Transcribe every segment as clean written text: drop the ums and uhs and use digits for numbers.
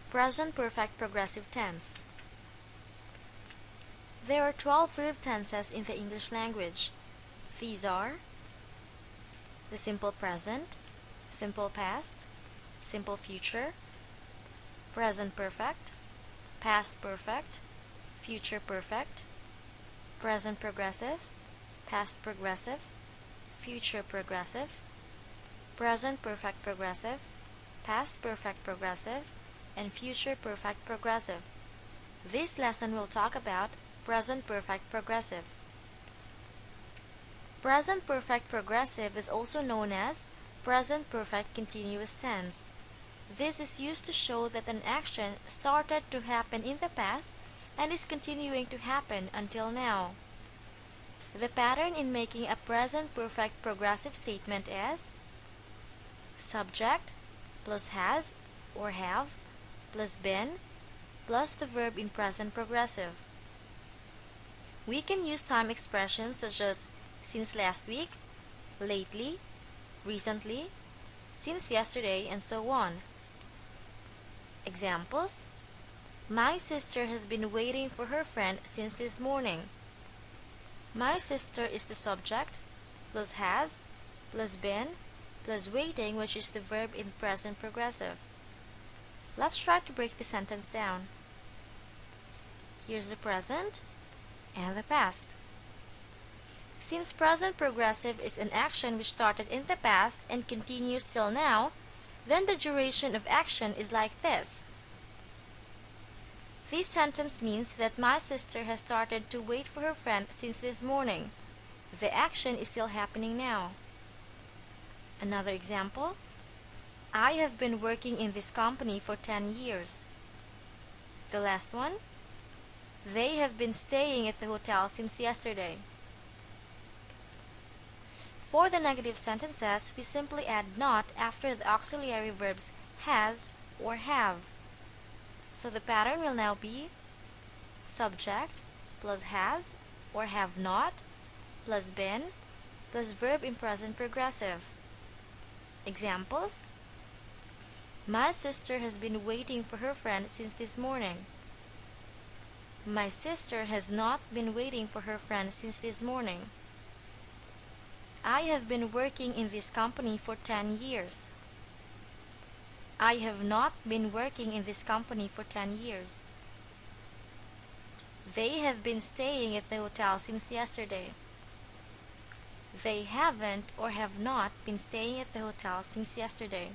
Present perfect progressive tense. There are 12 verb tenses in the English language. These are the simple present, simple past, simple future, present perfect, past perfect, future perfect, present progressive, past progressive, future progressive, present perfect progressive, past perfect progressive, and future perfect progressive. This lesson will talk about present perfect progressive. Present perfect progressive is also known as present perfect continuous tense. This is used to show that an action started to happen in the past and is continuing to happen until now. The pattern in making a present perfect progressive statement is subject plus has or have plus been plus the verb in present progressive. We can use time expressions such as since last week, lately, recently, since yesterday, and so on. Examples: my sister has been waiting for her friend since this morning. My sister is the subject plus has plus been plus waiting, which is the verb in present progressive. Let's try to break the sentence down. Here's the present and the past. Since present progressive is an action which started in the past and continues till now, then the duration of action is like this. This sentence means that my sister has started to wait for her friend since this morning. The action is still happening now. Another example: I have been working in this company for 10 years. The last one: they have been staying at the hotel since yesterday. For the negative sentences, we simply add not after the auxiliary verbs has or have. So the pattern will now be subject plus has or have not plus been plus verb in present progressive. Examples: my sister has been waiting for her friend since this morning. My sister has not been waiting for her friend since this morning. I have been working in this company for 10 years. I have not been working in this company for 10 years. They have been staying at the hotel since yesterday. They haven't or have not been staying at the hotel since yesterday.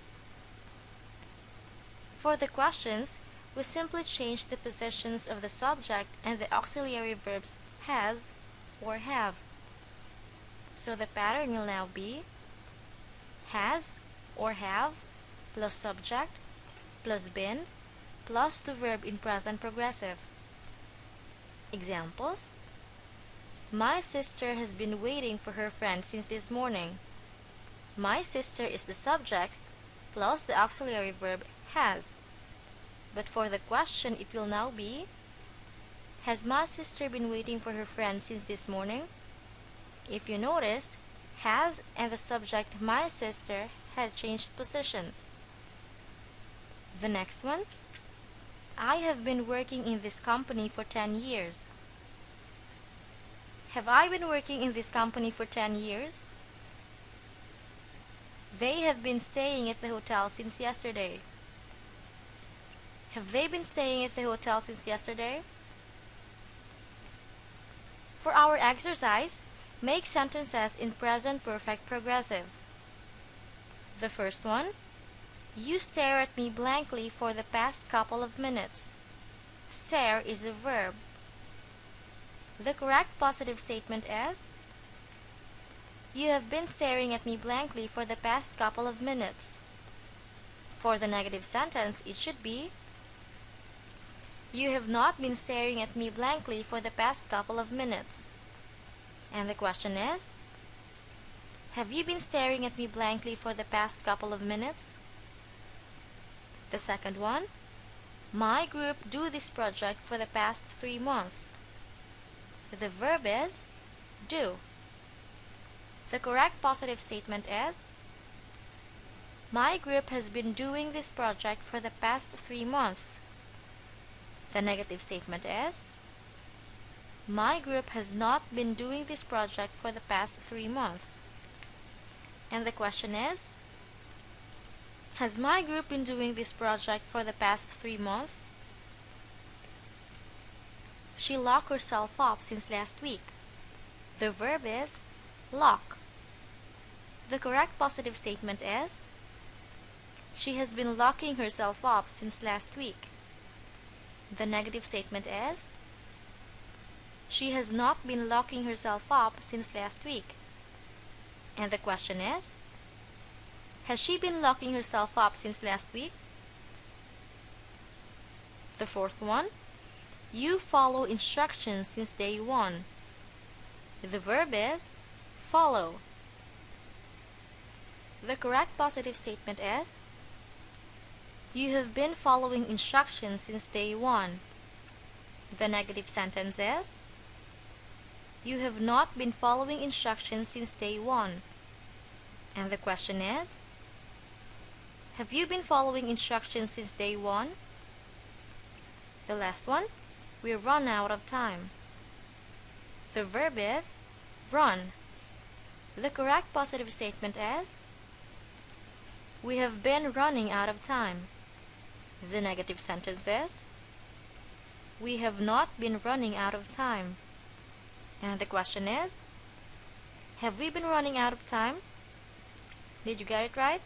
For the questions, we simply change the positions of the subject and the auxiliary verbs has or have. So the pattern will now be has or have plus subject plus been plus the verb in present progressive. Examples: my sister has been waiting for her friend since this morning. My sister is the subject plus the auxiliary verb has. But for the question, it will now be has my sister been waiting for her friend since this morning? If you noticed, has and the subject my sister had changed positions. The next one: I have been working in this company for 10 years. Have I been working in this company for 10 years? They have been staying at the hotel since yesterday. Have they been staying at the hotel since yesterday? For our exercise, make sentences in present perfect progressive. The first one: you stare at me blankly for the past couple of minutes. Stare is a verb. The correct positive statement is you have been staring at me blankly for the past couple of minutes. For the negative sentence, it should be you have not been staring at me blankly for the past couple of minutes. And the question is, have you been staring at me blankly for the past couple of minutes? The second one: my group do this project for the past 3 months. The verb is do. The correct positive statement is my group has been doing this project for the past 3 months. The negative statement is, my group has not been doing this project for the past 3 months. And the question is, has my group been doing this project for the past 3 months? She locked herself up since last week. The verb is lock. The correct positive statement is, she has been locking herself up since last week. The negative statement is, she has not been locking herself up since last week. And the question is, has she been locking herself up since last week? The fourth one, you follow instructions since day 1. The verb is follow. The correct positive statement is, you have been following instructions since day 1. The negative sentence is, you have not been following instructions since day 1. And the question is, have you been following instructions since day 1? The last one, we run out of time. The verb is run. The correct positive statement is, we have been running out of time. The negative sentence is, we have not been running out of time. And the question is, have we been running out of time? Did you get it right?